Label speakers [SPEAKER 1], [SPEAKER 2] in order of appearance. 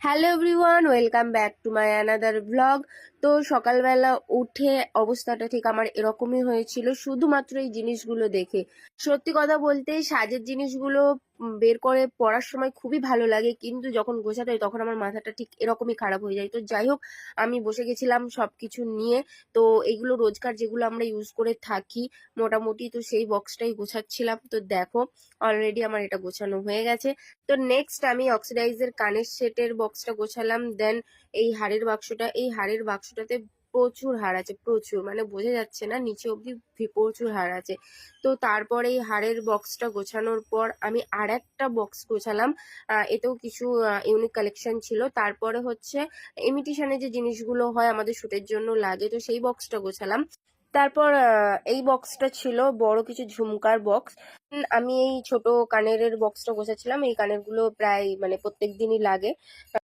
[SPEAKER 1] Hello everyone, welcome back to my another blog. তো সকালবেলা উঠে অবস্থাটা ঠিক আমার এরকমই হয়েছিল, শুধুমাত্র এই জিনিসগুলো দেখে। সত্যি কথা বলতে সাজের জিনিসগুলো বের করে পড়ার সময় খুবই ভালো লাগে, কিন্তু যখন গোছাতে হয় তখন আমার মাথাটা ঠিক এরকমই খারাপ হয়ে যায়। তো যাই হোক, আমি বসে গেছিলাম সবকিছু নিয়ে। তো এইগুলো রোজকার যেগুলো আমরা ইউজ করে থাকি মোটামুটি, তো সেই বক্সটাই গোছাচ্ছিলাম। তো দেখো, অলরেডি আমার এটা গোছানো হয়ে গেছে। তো নেক্সট আমি অক্সিডাইজের কানের সেটের বক্সটা গোছালাম। দেন এই হাড়ের বাক্সটাতে প্রচুর হাড় আছে, প্রচুর, মানে বোঝা যাচ্ছে না, নিচে অব্দি প্রচুর হাড় আছে। তো তারপরে এই হাড়ের বক্সটা গোছানোর পর আমি আর একটা বক্স গোছালাম। এতেও কিছু ইউনিক কালেকশন ছিল। তারপরে হচ্ছে ইমিটেশনে যে জিনিসগুলো হয় আমাদের শুটের জন্য লাগে, তো সেই বক্সটা গোছালাম। তারপর এই বক্সটা ছিল বড় কিছু ঝুমকার বক্স। আমি এই ছোট কানের বক্সটা গোছাচ্ছিলাম। এই কানের গুলো প্রায় মানে প্রত্যেক দিনই লাগে।